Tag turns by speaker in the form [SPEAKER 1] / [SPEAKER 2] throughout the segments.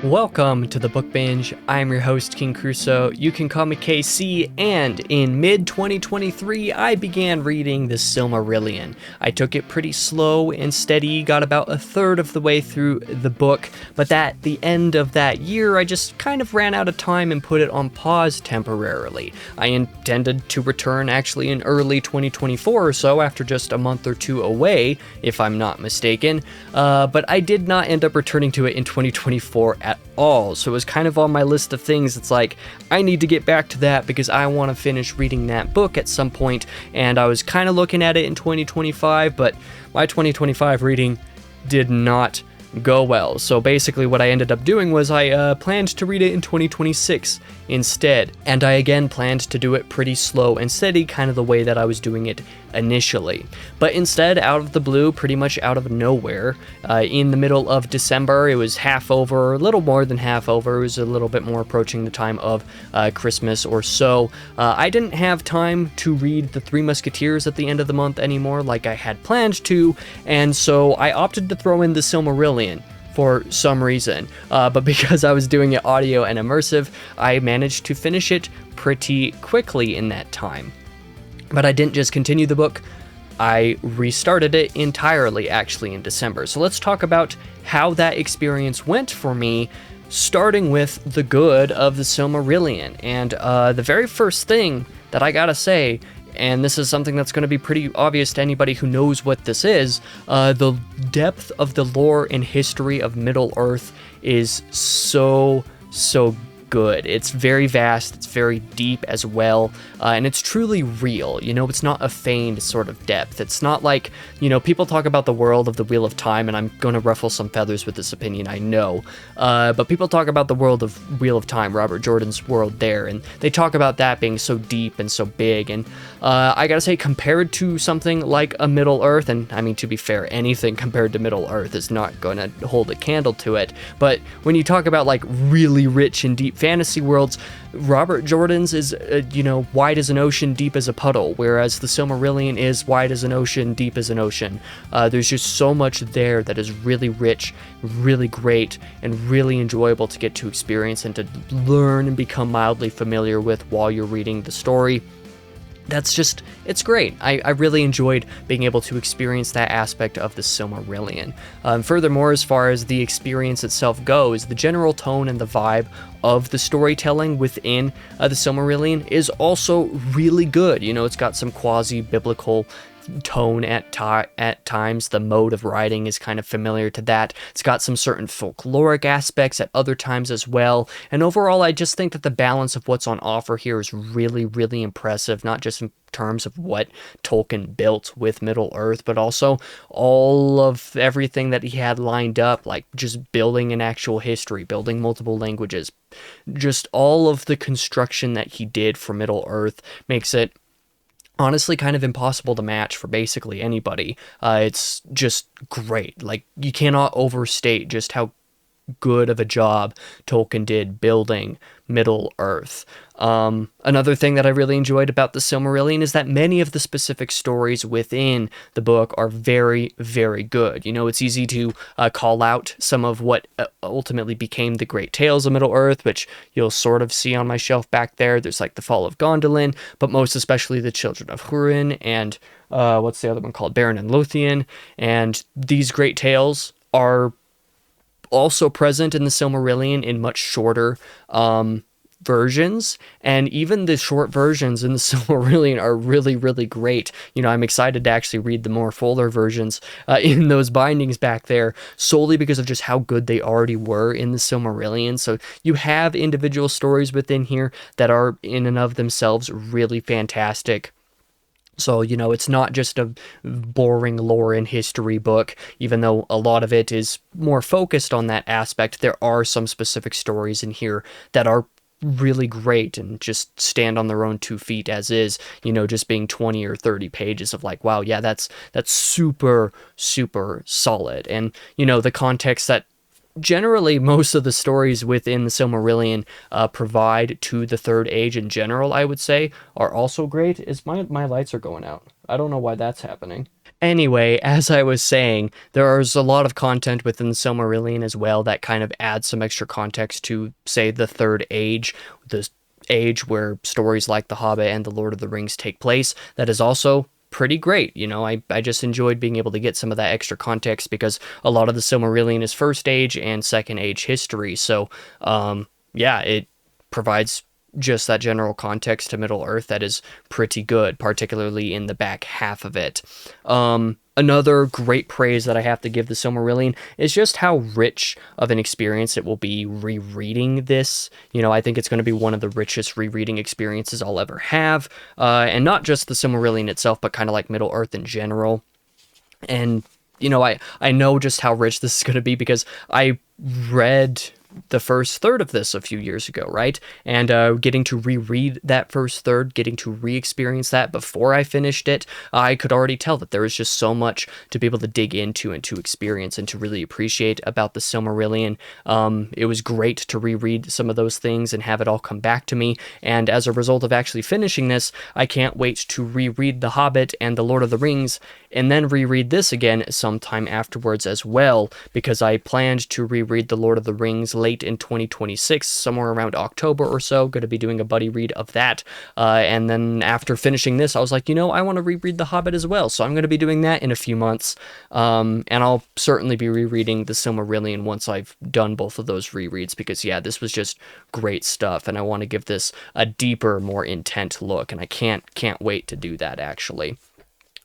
[SPEAKER 1] Welcome to the Book Binge. I'm your host, King Crusoe. You can call me KC, and in mid-2023, I began reading the Silmarillion. I took it pretty slow and steady, got about a third of the way through the book, but at the end of that year, I just kind of ran out of time and put it on pause temporarily. I intended to return actually in early 2024 or so, after just a month or two away, if I'm not mistaken, but I did not end up returning to it in 2024 at all, so it was kind of on my list of things. It's like, I need to get back to that because I want to finish reading that book at some point, and I was kind of looking at it in 2025, but my 2025 reading did not go well. So basically what I ended up doing was I planned to read it in 2026 instead, and I again planned to do it pretty slow and steady, kind of the way that I was doing it initially. But instead, out of the blue, pretty much out of nowhere, in the middle of December, it was half over, a little more than half over, it was a little bit more approaching the time of Christmas or so. I didn't have time to read The Three Musketeers at the end of the month anymore like I had planned to, and so I opted to throw in the Silmarillion for some reason, but because I was doing it audio and immersive, I managed to finish it pretty quickly in that time. But I didn't just continue the book, I restarted it entirely actually in December. So let's talk about how that experience went for me, starting with the good of the Silmarillion. And the very first thing that I gotta say, and this is something that's going to be pretty obvious to anybody who knows what this is, the depth of the lore and history of Middle-earth is so good. It's very vast, it's very deep as well, and it's truly real. You know, it's not a feigned sort of depth. It's not like, you know, people talk about the world of the Wheel of Time, and I'm going to ruffle some feathers with this opinion, I know, but people talk about the world of Wheel of Time, Robert Jordan's world there, and they talk about that being so deep and so big, and I gotta say, compared to something like a Middle-earth, and I mean, to be fair, anything compared to Middle-earth is not going to hold a candle to it, but when you talk about like really rich and deep fantasy worlds, Robert Jordan's is, wide as an ocean, deep as a puddle, whereas the Silmarillion is wide as an ocean, deep as an ocean. There's just so much there that is really rich, really great, and really enjoyable to get to experience and to learn and become mildly familiar with while you're reading the story. It's great. I really enjoyed being able to experience that aspect of the Silmarillion. Furthermore, as far as the experience itself goes, the general tone and the vibe of the storytelling within the Silmarillion is also really good. You know, it's got some quasi-biblical tone at times. The mode of writing is kind of familiar to that. It's got some certain folkloric aspects at other times as well, and overall I just think that the balance of what's on offer here is really impressive, not just in terms of what Tolkien built with Middle-earth, but also all of everything that he had lined up, like just building an actual history, building multiple languages. Just all of the construction that he did for Middle-earth makes it honestly kind of impossible to match for basically anybody. It's just great. Like, you cannot overstate just how good of a job Tolkien did building Middle-earth. Another thing that I really enjoyed about the Silmarillion is that many of the specific stories within the book are very good. You know, it's easy to call out some of what ultimately became the Great Tales of Middle-earth, which you'll sort of see on my shelf back there. There's like the Fall of Gondolin, but most especially the Children of Húrin, and what's the other one called? Beren and Lúthien. And these Great Tales are also present in the Silmarillion in much shorter versions, and even the short versions in the Silmarillion are really great. You know, I'm excited to actually read the more fuller versions in those bindings back there, solely because of just how good they already were in the Silmarillion. So you have individual stories within here that are in and of themselves really fantastic. So, you know, it's not just a boring lore and history book, even though a lot of it is more focused on that aspect. There are some specific stories in here that are really great and just stand on their own 2 feet as is, you know, just being 20 or 30 pages of like, wow, yeah, that's super solid. And, you know, the context that generally most of the stories within the Silmarillion provide to the Third Age in general, I would say, are also great. My lights are going out. I don't know why that's happening. Anyway, as I was saying, there's a lot of content within the Silmarillion as well that kind of adds some extra context to, say, the Third Age, the age where stories like The Hobbit and The Lord of the Rings take place. That is also pretty great. I just enjoyed being able to get some of that extra context because a lot of the Silmarillion is First Age and Second Age history. So, yeah, it provides just that general context to Middle Earth that is pretty good, particularly in the back half of it. Another great praise that I have to give the Silmarillion is just how rich of an experience it will be rereading this. I think it's going to be one of the richest rereading experiences I'll ever have. And not just the Silmarillion itself, but kind of like Middle Earth in general. And, I know just how rich this is going to be because I read the first third of this a few years ago, right? And getting to reread that first third, getting to re-experience that before I finished it, I could already tell that there was just so much to be able to dig into and to experience and to really appreciate about the Silmarillion. It was great to reread some of those things and have it all come back to me. And as a result of actually finishing this, I can't wait to reread The Hobbit and The Lord of the Rings and then reread this again sometime afterwards as well, because I planned to reread The Lord of the Rings late in 2026, somewhere around October or so. Going to be doing a buddy read of that. And then after finishing this, I was like, I want to reread The Hobbit as well. So I'm going to be doing that in a few months. And I'll certainly be rereading The Silmarillion once I've done both of those rereads, because yeah, this was just great stuff. And I want to give this a deeper, more intent look. And I can't wait to do that, actually.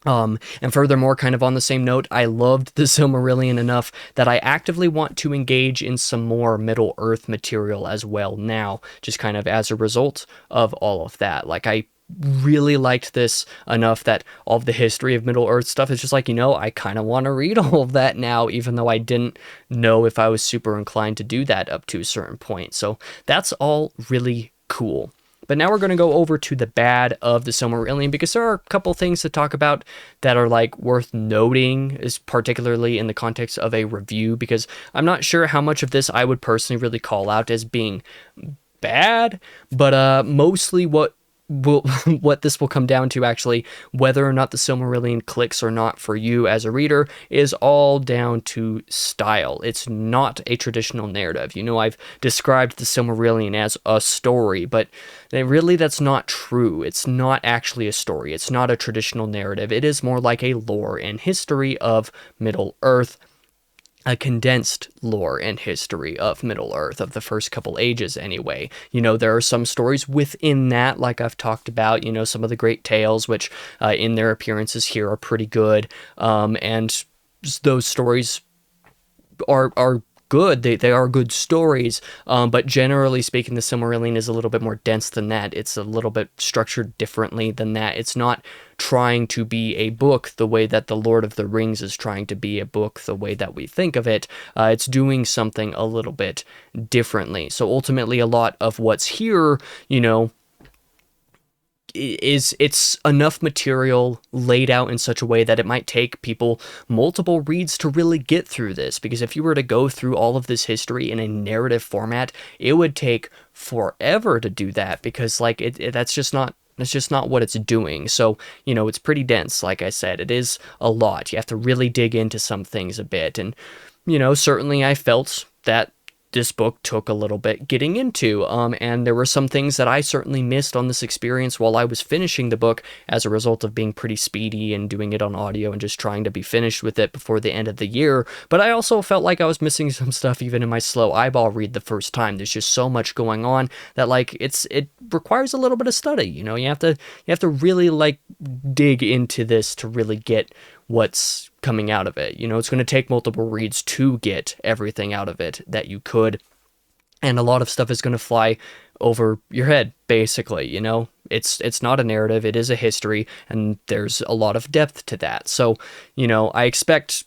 [SPEAKER 1] And furthermore, kind of on the same note, I loved the Silmarillion enough that I actively want to engage in some more Middle Earth material as well now, just kind of as a result of all of that. Like, I really liked this enough that all of the history of Middle Earth stuff is just like, I kind of want to read all of that now, even though I didn't know if I was super inclined to do that up to a certain point. So that's all really cool. But now we're going to go over to the bad of the Silmarillion, because there are a couple things to talk about that are like worth noting, is particularly in the context of a review, because I'm not sure how much of this I would personally really call out as being bad, but mostly what this will come down to, actually, whether or not the Silmarillion clicks or not for you as a reader, is all down to style. It's not a traditional narrative. I've described the Silmarillion as a story, but really that's not true. It's not actually a story. It's not a traditional narrative. It is more like a lore and history of Middle Earth, a condensed lore and history of Middle Earth, of the first couple ages anyway. There are some stories within that, like I've talked about, some of the great tales, which in their appearances here are pretty good. And those stories are good. They are good stories, but generally speaking, the Silmarillion is a little bit more dense than that. It's a little bit structured differently than that. It's not trying to be a book the way that The Lord of the Rings is trying to be a book the way that we think of it. It's doing something a little bit differently. So ultimately, a lot of what's here, it's enough material laid out in such a way that it might take people multiple reads to really get through this, because if you were to go through all of this history in a narrative format, it would take forever to do that, because that's just not what it's doing. So, it's pretty dense. Like I said, it is a lot. You have to really dig into some things a bit. And, certainly I felt that this book took a little bit getting into, and there were some things that I certainly missed on this experience while I was finishing the book as a result of being pretty speedy and doing it on audio and just trying to be finished with it before the end of the year. But I also felt like I was missing some stuff even in my slow eyeball read the first time. There's just so much going on that it requires a little bit of study. You have to really dig into this to really get what's coming out of it. It's going to take multiple reads to get everything out of it that you could, and a lot of stuff is going to fly over your head, basically. It's not a narrative, it is a history, and there's a lot of depth to that. So, I expect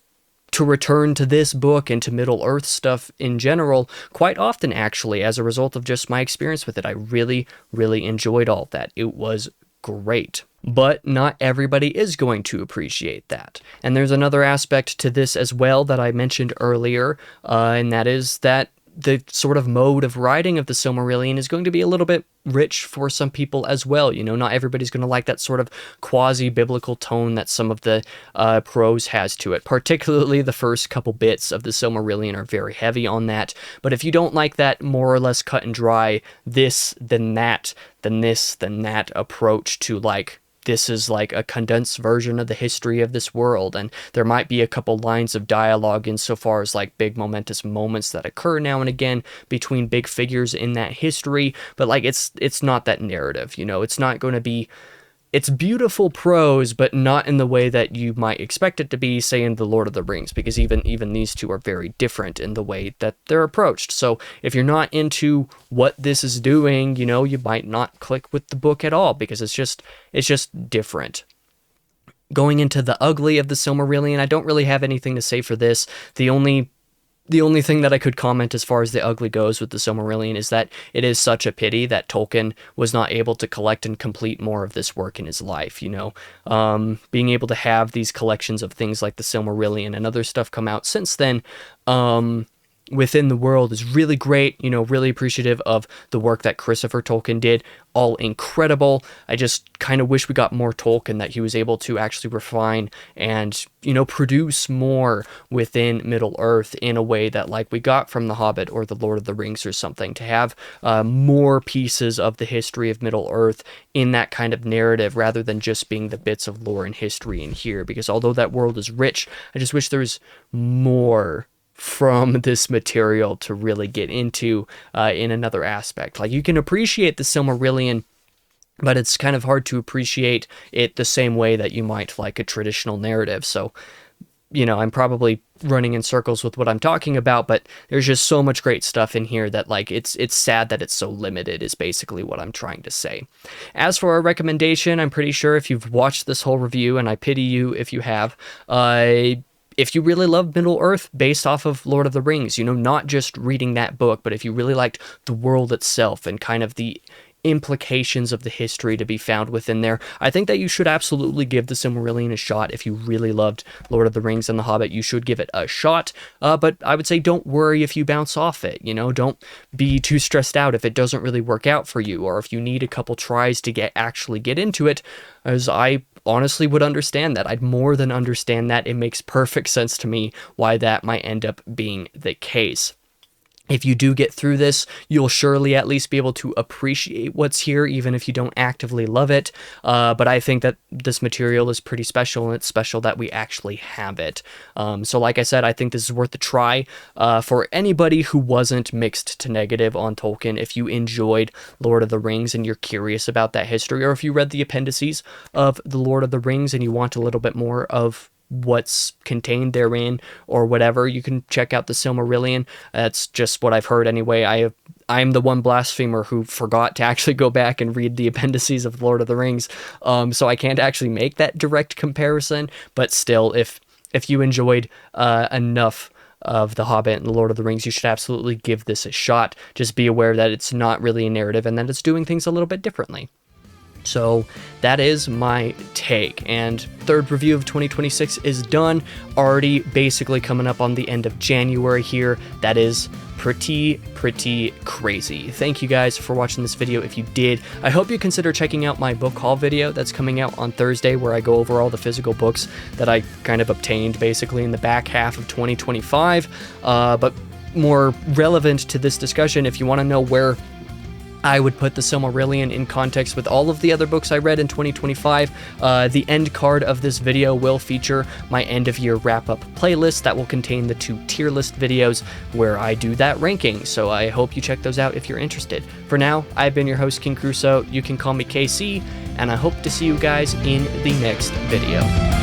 [SPEAKER 1] to return to this book and to Middle Earth stuff in general quite often, actually, as a result of just my experience with it. I really, really enjoyed all of that. It was great. But not everybody is going to appreciate that. And there's another aspect to this as well that I mentioned earlier, and that is that the sort of mode of writing of the Silmarillion is going to be a little bit rich for some people as well. You know, not everybody's going to like that sort of quasi-biblical tone that some of the prose has to it. Particularly the first couple bits of the Silmarillion are very heavy on that. But if you don't like that more or less cut and dry, this, then that, then this, then that approach to like, this is like a condensed version of the history of this world, and there might be a couple lines of dialogue insofar as like big momentous moments that occur now and again between big figures in that history, but like it's not that narrative, you know. It's not going to be, it's beautiful prose, but not in the way that you might expect it to be, say, in The Lord of the Rings, because even these two are very different in the way that they're approached. So if you're not into what this is doing, you know, you might not click with the book at all, because it's just different. Going into the ugly of the Silmarillion, I don't really have anything to say for this. The only thing that I could comment as far as the ugly goes with the Silmarillion is that it is such a pity that Tolkien was not able to collect and complete more of this work in his life, you know. Being able to have these collections of things like the Silmarillion and other stuff come out since then, within the world is really great, you know, really appreciative of the work that Christopher Tolkien did, all incredible. I just kind of wish we got more Tolkien, that he was able to actually refine and, you know, produce more within Middle-earth in a way that like we got from The Hobbit or The Lord of the Rings or something, to have more pieces of the history of Middle-earth in that kind of narrative rather than just being the bits of lore and history in here, because although that world is rich, I just wish there was more from this material to really get into in another aspect. Like, you can appreciate the Silmarillion, but it's kind of hard to appreciate it the same way that you might like a traditional narrative. So, you know, I'm probably running in circles with what I'm talking about, but there's just so much great stuff in here that like it's sad that it's so limited, is basically what I'm trying to say. As for our recommendation, I'm pretty sure if you've watched this whole review, and I pity you if you have, if you really love Middle-earth based off of Lord of the Rings, you know, not just reading that book, but if you really liked the world itself and kind of the implications of the history to be found within there, I think that you should absolutely give the Silmarillion a shot. If you really loved Lord of the Rings and The Hobbit, you should give it a shot, but I would say don't worry if you bounce off it, you know. Don't be too stressed out if it doesn't really work out for you, or if you need a couple tries to actually get into it, as I honestly would understand that. I'd more than understand that. It makes perfect sense to me why that might end up being the case. If you do get through this, you'll surely at least be able to appreciate what's here, even if you don't actively love it. But I think that this material is pretty special, and it's special that we actually have it. So like I said, I think this is worth a try for anybody who wasn't mixed to negative on Tolkien. If you enjoyed Lord of the Rings and you're curious about that history, or if you read the appendices of the Lord of the Rings and you want a little bit more of what's contained therein or whatever, you can check out the Silmarillion. That's just what I've heard anyway. I'm the one blasphemer who forgot to actually go back and read the appendices of Lord of the Rings, so I can't actually make that direct comparison, but still, if you enjoyed enough of The Hobbit and The Lord of the Rings, you should absolutely give this a shot. Just be aware that it's not really a narrative and that it's doing things a little bit differently. So that is my take, and third review of 2026 is done, already basically coming up on the end of January here. That is pretty crazy. Thank you guys for watching this video. If you did, I hope you consider checking out my book haul video that's coming out on Thursday, where I go over all the physical books that I kind of obtained basically in the back half of 2025. But more relevant to this discussion, if you want to know where I would put the Silmarillion in context with all of the other books I read in 2025. The end card of this video will feature my end-of-year wrap-up playlist that will contain the 2 tier list videos where I do that ranking, so I hope you check those out if you're interested. For now, I've been your host, King Crusoe. You can call me KC, and I hope to see you guys in the next video.